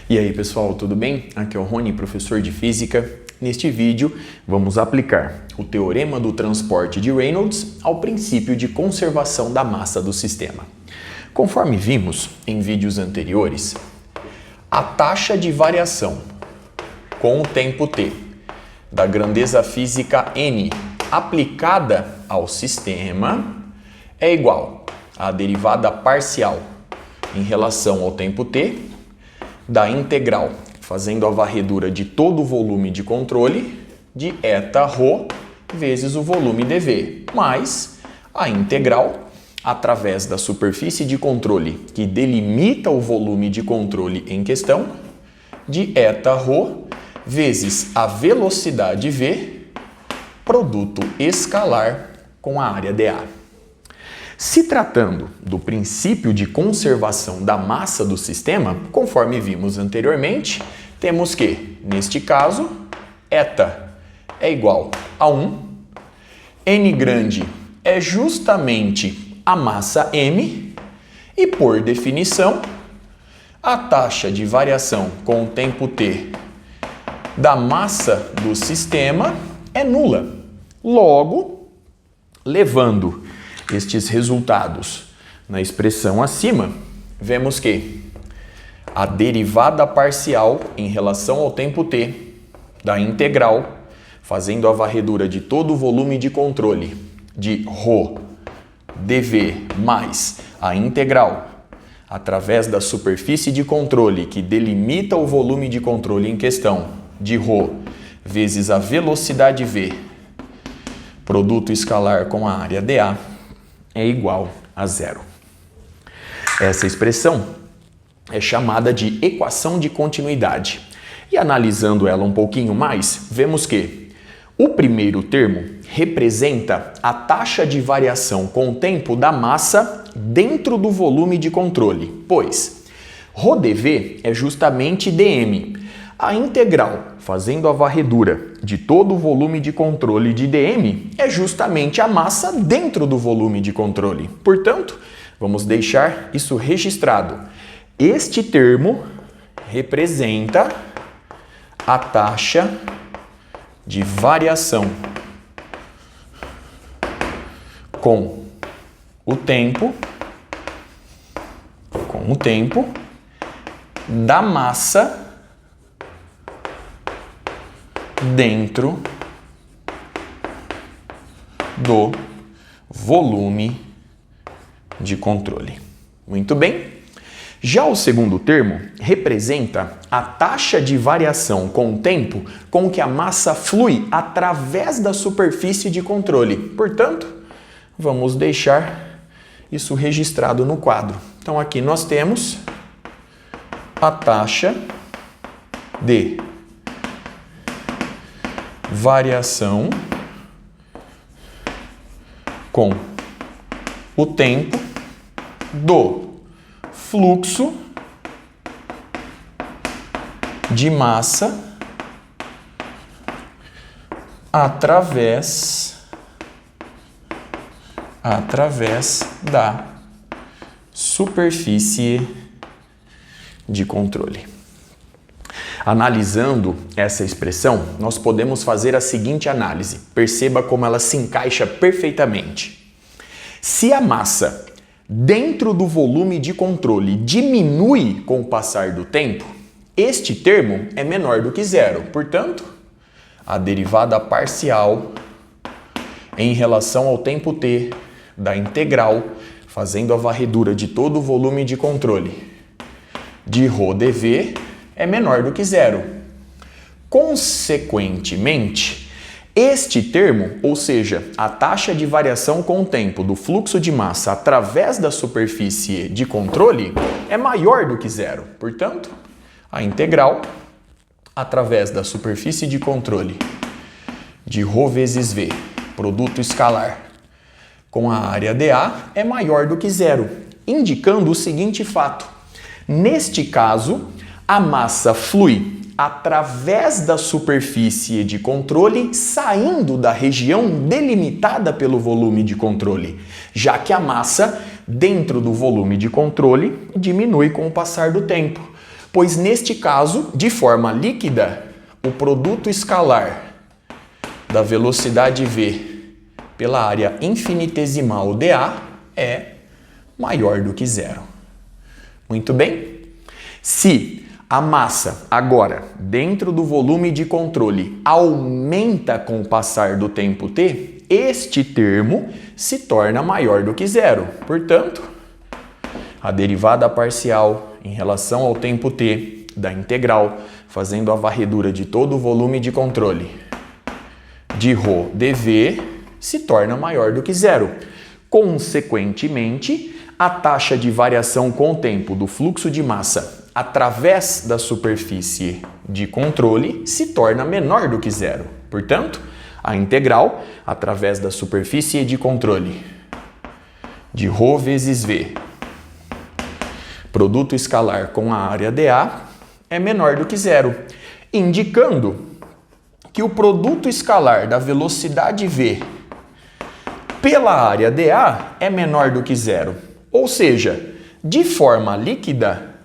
E aí pessoal, tudo bem? Aqui é o Rony, professor de Física. Neste vídeo vamos aplicar o teorema do transporte de Reynolds ao princípio de conservação da massa do sistema. Conforme vimos em vídeos anteriores, a taxa de variação com o tempo t da grandeza física n aplicada ao sistema é igual à derivada parcial em relação ao tempo t da integral, fazendo a varredura de todo o volume de controle de eta-ρ vezes o volume dv, mais a integral através da superfície de controle que delimita o volume de controle em questão de eta-ρ vezes a velocidade v, produto escalar com a área dA. Se tratando do princípio de conservação da massa do sistema, conforme vimos anteriormente, temos que, neste caso, eta é igual a 1, n grande é justamente a massa m e, por definição, a taxa de variação com o tempo t da massa do sistema é nula. Logo, levando estes resultados na expressão acima, vemos que a derivada parcial em relação ao tempo t da integral, fazendo a varredura de todo o volume de controle de ρ dv mais a integral através da superfície de controle que delimita o volume de controle em questão de ρ vezes a velocidade v, produto escalar com a área dA, é igual a zero. Essa expressão é chamada de equação de continuidade. E analisando ela um pouquinho mais, vemos que o primeiro termo representa a taxa de variação com o tempo da massa dentro do volume de controle, pois ρdv é justamente dm. A integral, fazendo a varredura de todo o volume de controle de dm, é justamente a massa dentro do volume de controle. Portanto, vamos deixar isso registrado. Este termo representa a taxa de variação com o tempo da massa dentro do volume de controle. Muito bem. Já o segundo termo representa a taxa de variação com o tempo com que a massa flui através da superfície de controle. Portanto, vamos deixar isso registrado no quadro. Então, aqui nós temos a taxa de variação com o tempo do fluxo de massa através da superfície de controle. Analisando essa expressão, nós podemos fazer a seguinte análise. Perceba como ela se encaixa perfeitamente. Se a massa dentro do volume de controle diminui com o passar do tempo, este termo é menor do que zero. Portanto, a derivada parcial em relação ao tempo t da integral, fazendo a varredura de todo o volume de controle de ρ dv, é menor do que zero. Consequentemente, este termo, ou seja, a taxa de variação com o tempo do fluxo de massa através da superfície de controle, é maior do que zero. Portanto, a integral através da superfície de controle de ρ vezes v, produto escalar, com a área dA, é maior do que zero, indicando o seguinte fato. Neste caso, a massa flui através da superfície de controle, saindo da região delimitada pelo volume de controle, já que a massa dentro do volume de controle diminui com o passar do tempo. pois neste caso, de forma líquida, o produto escalar da velocidade V pela área infinitesimal dA é maior do que zero. Muito bem? Se a massa, agora, dentro do volume de controle, aumenta com o passar do tempo t, este termo se torna maior do que zero. Portanto, a derivada parcial em relação ao tempo t da integral, fazendo a varredura de todo o volume de controle de ρ dV, se torna maior do que zero. Consequentemente, a taxa de variação com o tempo do fluxo de massa através da superfície de controle se torna menor do que zero. Portanto, a integral através da superfície de controle de ρ vezes V, produto escalar com a área dA, é menor do que zero, indicando que o produto escalar da velocidade V pela área dA é menor do que zero. Ou seja, de forma líquida,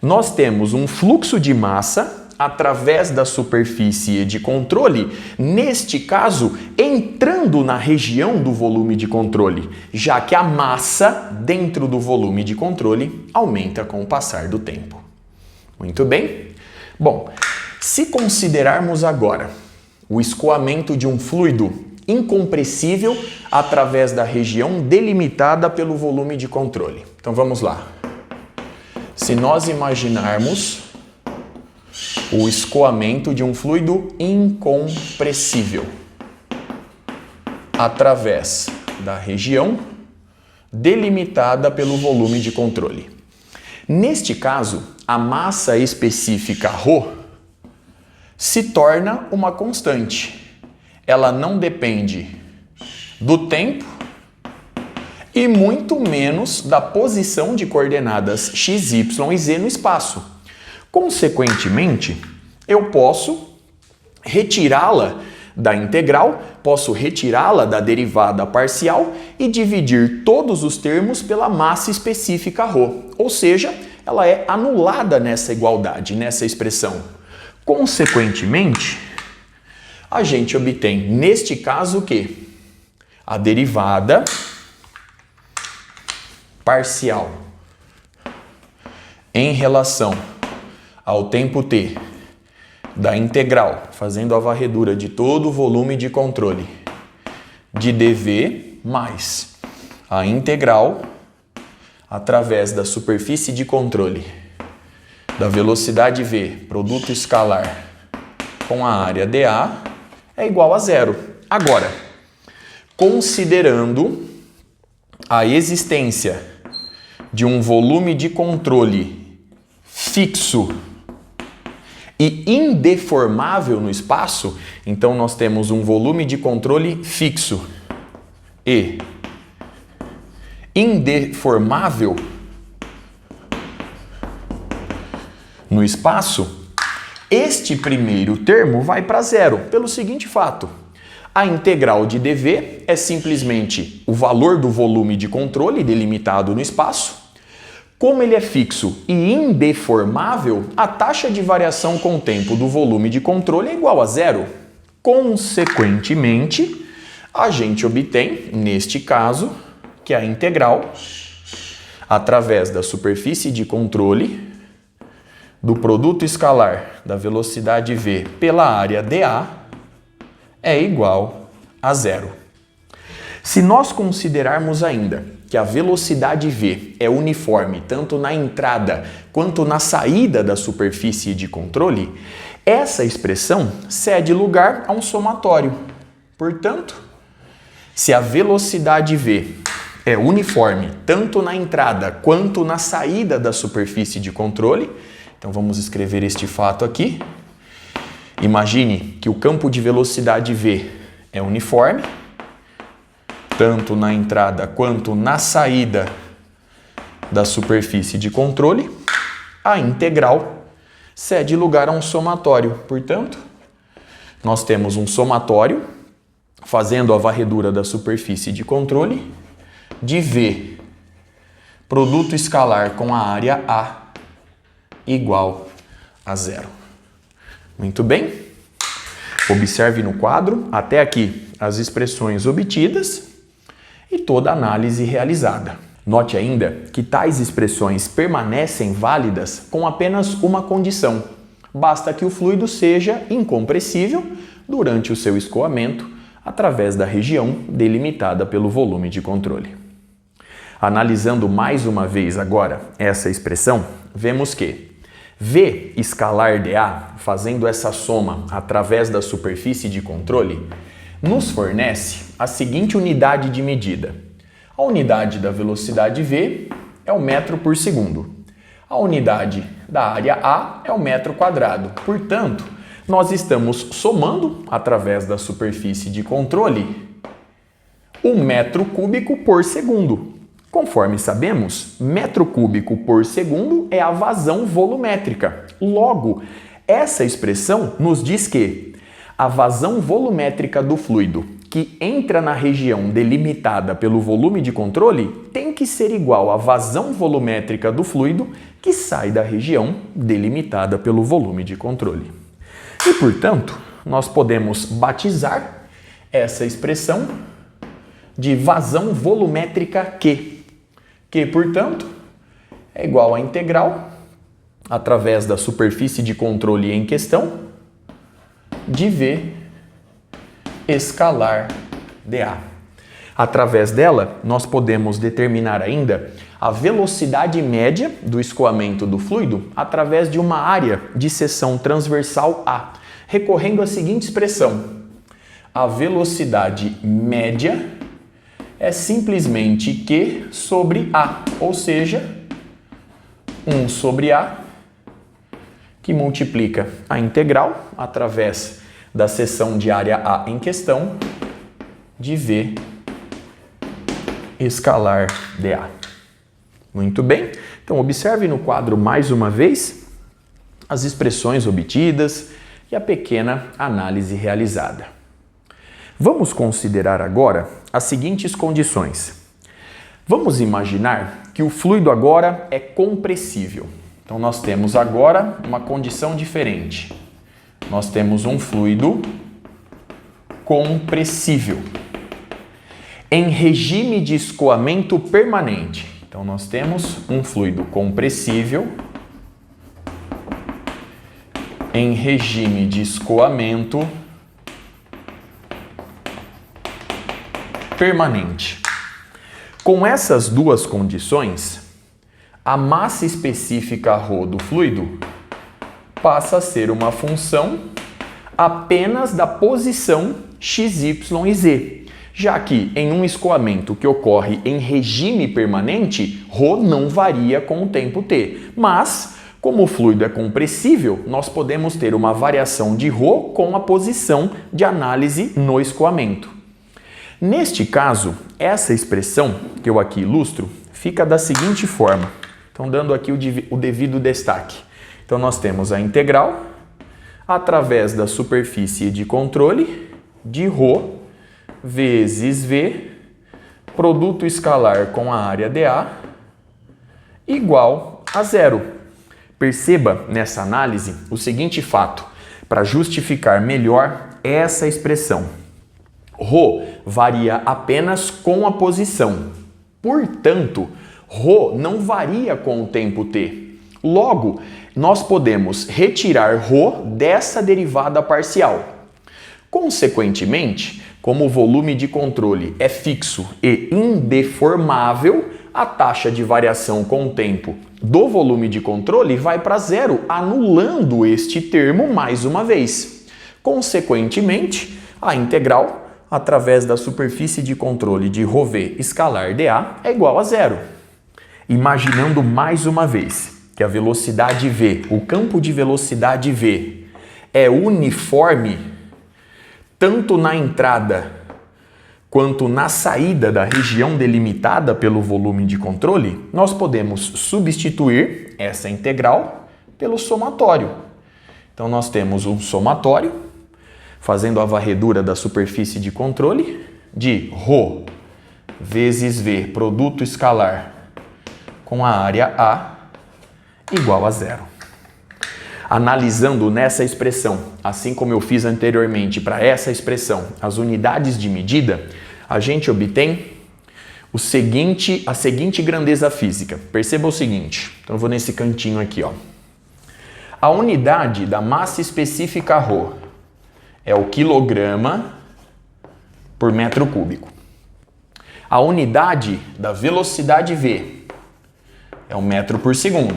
nós temos um fluxo de massa através da superfície de controle, neste caso, entrando na região do volume de controle, já que a massa dentro do volume de controle aumenta com o passar do tempo. Muito bem? Bom, se considerarmos agora o escoamento de um fluido incompressível através da região delimitada pelo volume de controle. Então vamos lá. Se nós imaginarmos o escoamento de um fluido incompressível através da região delimitada pelo volume de controle. Neste caso, a massa específica ρ se torna uma constante. Ela não depende do tempo e muito menos da posição de coordenadas x, y e z no espaço. Consequentemente, eu posso retirá-la da integral, posso retirá-la da derivada parcial e dividir todos os termos pela massa específica ρ. Ou seja, ela é anulada nessa igualdade, nessa expressão. Consequentemente, a gente obtém, neste caso, o quê? A derivada parcial em relação ao tempo t da integral, fazendo a varredura de todo o volume de controle de dV mais a integral através da superfície de controle da velocidade V, produto escalar com a área dA, é igual a zero. Agora, considerando a existência de um volume de controle fixo e indeformável no espaço, então nós temos um volume de controle fixo e indeformável no espaço, este primeiro termo vai para zero, pelo seguinte fato. A integral de dV é simplesmente o valor do volume de controle delimitado no espaço. Como ele é fixo e indeformável, a taxa de variação com o tempo do volume de controle é igual a zero. Consequentemente, a gente obtém, neste caso, que a integral, através da superfície de controle do produto escalar da velocidade V pela área dA é igual a zero. Se nós considerarmos ainda que a velocidade V é uniforme tanto na entrada quanto na saída da superfície de controle, essa expressão cede lugar a um somatório. Portanto, se a velocidade V é uniforme tanto na entrada quanto na saída da superfície de controle, então vamos escrever este fato aqui. Imagine que o campo de velocidade V é uniforme, tanto na entrada quanto na saída da superfície de controle. A integral cede lugar a um somatório. Portanto, nós temos um somatório, fazendo a varredura da superfície de controle, de V, produto escalar com a área A, igual a zero. Muito bem. Observe no quadro, até aqui, as expressões obtidas e toda a análise realizada. Note ainda que tais expressões permanecem válidas com apenas uma condição. Basta que o fluido seja incompressível durante o seu escoamento através da região delimitada pelo volume de controle. Analisando mais uma vez agora essa expressão, vemos que V escalar dA, fazendo essa soma através da superfície de controle, nos fornece a seguinte unidade de medida. A unidade da velocidade V é o metro por segundo. A unidade da área A é o metro quadrado. Portanto, nós estamos somando, através da superfície de controle, 1 metro cúbico por segundo. Conforme sabemos, metro cúbico por segundo é a vazão volumétrica. Logo, essa expressão nos diz que a vazão volumétrica do fluido que entra na região delimitada pelo volume de controle tem que ser igual à vazão volumétrica do fluido que sai da região delimitada pelo volume de controle. E, portanto, nós podemos batizar essa expressão de vazão volumétrica Q, que, portanto, é igual à integral, através da superfície de controle em questão, de V escalar dA. Através dela, nós podemos determinar ainda a velocidade média do escoamento do fluido através de uma área de seção transversal A, recorrendo à seguinte expressão. A velocidade média é simplesmente Q sobre A, ou seja, 1 sobre A, que multiplica a integral através da seção de área A em questão de V escalar dA. Muito bem, então observe no quadro mais uma vez as expressões obtidas e a pequena análise realizada. Vamos considerar agora as seguintes condições. Vamos imaginar que o fluido agora é compressível. Então nós temos agora uma condição diferente. Nós temos um fluido compressível em regime de escoamento permanente. Então nós temos um fluido compressível em regime de escoamento permanente. Com essas duas condições, a massa específica ρ do fluido passa a ser uma função apenas da posição x, y e z, já que em um escoamento que ocorre em regime permanente, ρ não varia com o tempo t, mas como o fluido é compressível, nós podemos ter uma variação de ρ com a posição de análise no escoamento. Neste caso, essa expressão que eu aqui ilustro fica da seguinte forma, então dando aqui o devido destaque. Então nós temos a integral através da superfície de controle de ρ vezes V, produto escalar com a área dA, igual a zero. Perceba nessa análise o seguinte fato, para justificar melhor essa expressão. ρ varia apenas com a posição. Portanto, ρ não varia com o tempo t. Logo, nós podemos retirar ρ dessa derivada parcial. Consequentemente, como o volume de controle é fixo e indeformável, a taxa de variação com o tempo do volume de controle vai para zero, anulando este termo mais uma vez. Consequentemente, a integral através da superfície de controle de ρv escalar dA é igual a zero. Imaginando mais uma vez que a velocidade v, o campo de velocidade v, é uniforme tanto na entrada quanto na saída da região delimitada pelo volume de controle, nós podemos substituir essa integral pelo somatório. Então nós temos um somatório, fazendo a varredura da superfície de controle, de ρ vezes v, produto escalar com a área A, igual a zero. Analisando nessa expressão, assim como eu fiz anteriormente para essa expressão, as unidades de medida, a gente obtém a seguinte grandeza física. Perceba o seguinte, então eu vou nesse cantinho aqui, ó. A unidade da massa específica ρ é o quilograma por metro cúbico. A unidade da velocidade v é o metro por segundo.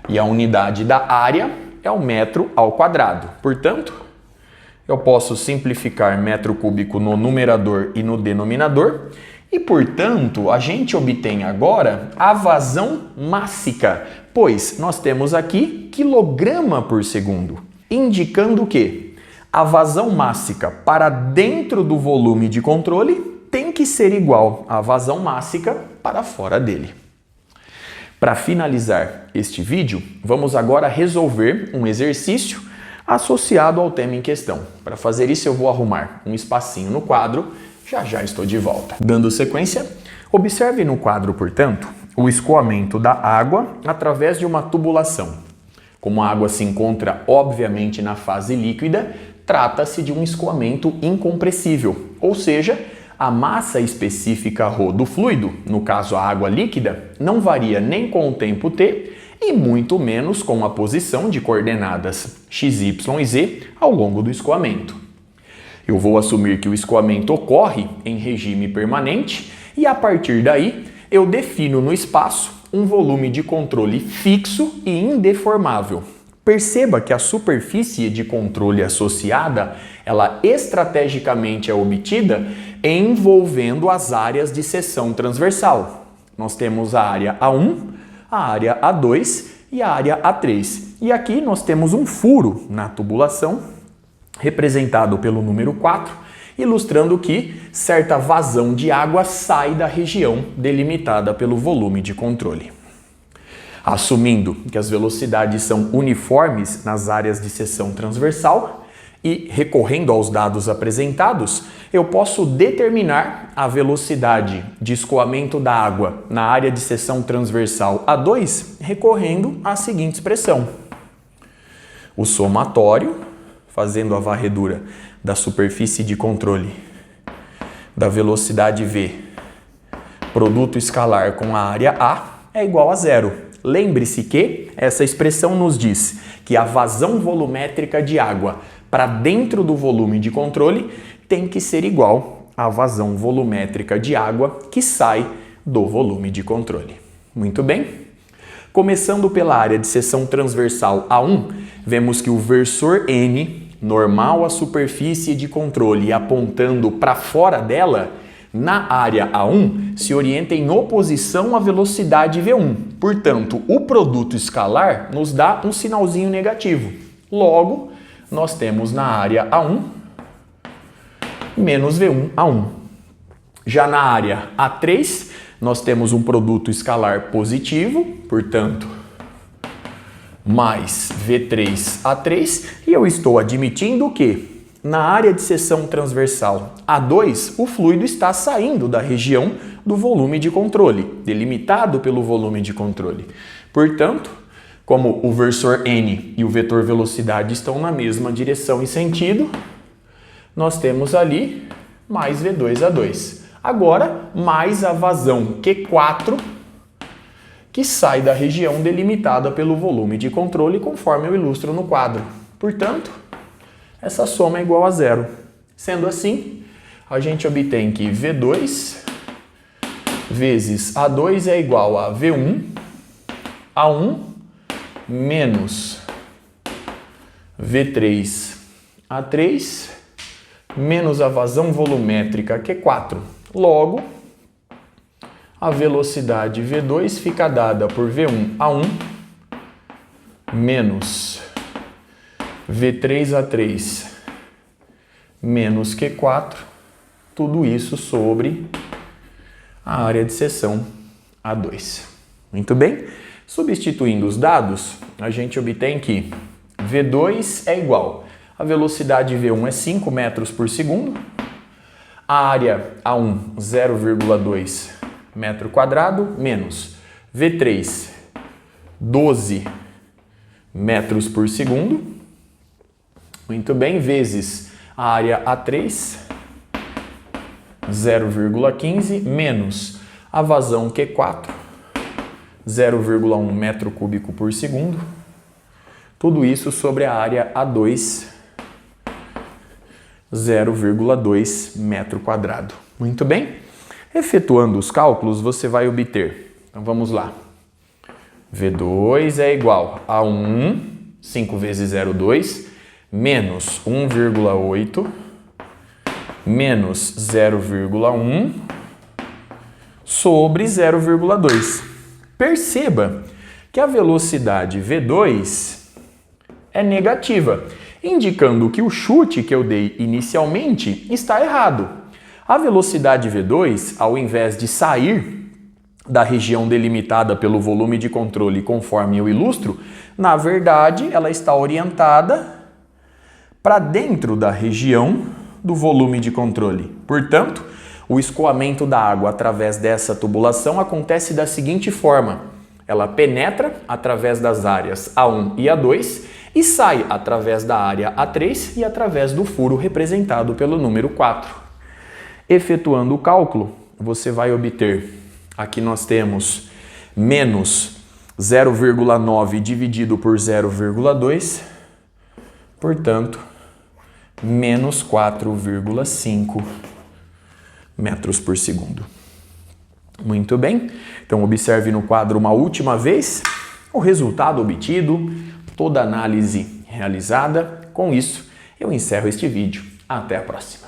E a unidade da área é o metro ao quadrado. Portanto, eu posso simplificar metro cúbico no numerador e no denominador. E, portanto, a gente obtém agora a vazão mássica, pois nós temos aqui quilograma por segundo, indicando que a vazão mássica para dentro do volume de controle tem que ser igual à vazão mássica para fora dele. Para finalizar este vídeo, vamos agora resolver um exercício associado ao tema em questão. Para fazer isso, eu vou arrumar um espacinho no quadro. Já estou de volta. Dando sequência, observe no quadro, portanto, o escoamento da água através de uma tubulação. Como a água se encontra, obviamente, na fase líquida, trata-se de um escoamento incompressível, ou seja, a massa específica ρ do fluido, no caso a água líquida, não varia nem com o tempo t e muito menos com a posição de coordenadas x, y e z ao longo do escoamento. Eu vou assumir que o escoamento ocorre em regime permanente e, a partir daí, eu defino no espaço um volume de controle fixo e indeformável. Perceba que a superfície de controle associada, ela estrategicamente é obtida envolvendo as áreas de seção transversal. Nós temos a área A1, a área A2 e a área A3. E aqui nós temos um furo na tubulação, representado pelo número 4, ilustrando que certa vazão de água sai da região delimitada pelo volume de controle. Assumindo que as velocidades são uniformes nas áreas de seção transversal e recorrendo aos dados apresentados, eu posso determinar a velocidade de escoamento da água na área de seção transversal A2 recorrendo à seguinte expressão. O somatório, fazendo a varredura da superfície de controle da velocidade v, produto escalar com a área A, é igual a zero. Lembre-se que essa expressão nos diz que a vazão volumétrica de água para dentro do volume de controle tem que ser igual à vazão volumétrica de água que sai do volume de controle. Muito bem? Começando pela área de seção transversal A1, vemos que o versor N, normal à superfície de controle e apontando para fora dela, na área A1, se orienta em oposição à velocidade V1. Portanto, o produto escalar nos dá um sinalzinho negativo. Logo, nós temos na área A1 menos V1 A1. Já na área A3, nós temos um produto escalar positivo, portanto, mais V3A3, e eu estou admitindo que na área de seção transversal A2, o fluido está saindo da região do volume de controle, delimitado pelo volume de controle. Portanto, como o versor N e o vetor velocidade estão na mesma direção e sentido, nós temos ali mais V2A2. Agora, mais a vazão Q4, que sai da região delimitada pelo volume de controle, conforme eu ilustro no quadro. Portanto, essa soma é igual a zero. Sendo assim, a gente obtém que V2 vezes A2 é igual a V1 A1 menos V3 A3 menos a vazão volumétrica Q4. Logo, a velocidade V2 fica dada por V1 A1 menos V3 A3 menos Q4, tudo isso sobre a área de seção A2. Muito bem? Substituindo os dados, a gente obtém que V2 é igual a velocidade V1 é 5 metros por segundo, a área A1 0,2 metro quadrado, menos V3 12 metros por segundo. Muito bem, vezes a área A3, 0,15, menos a vazão Q4, 0,1 metro cúbico por segundo. Tudo isso sobre a área A2, 0,2 metro quadrado. Muito bem? Efetuando os cálculos, você vai obter. Então vamos lá. V2 é igual a 1, 5 vezes 0,2, menos 1,8, menos 0,1 sobre 0,2. Perceba que a velocidade V2 é negativa, indicando que o chute que eu dei inicialmente está errado. A velocidade V2, ao invés de sair da região delimitada pelo volume de controle conforme eu ilustro, na verdade ela está orientada para dentro da região do volume de controle. Portanto, o escoamento da água através dessa tubulação acontece da seguinte forma: ela penetra através das áreas A1 e A2 e sai através da área A3 e através do furo representado pelo número 4. Efetuando o cálculo, você vai obter, aqui nós temos menos 0,9 dividido por 0,2, portanto, menos 4,5 metros por segundo. Muito bem, então observe no quadro uma última vez o resultado obtido, toda a análise realizada. Com isso, eu encerro este vídeo. Até a próxima.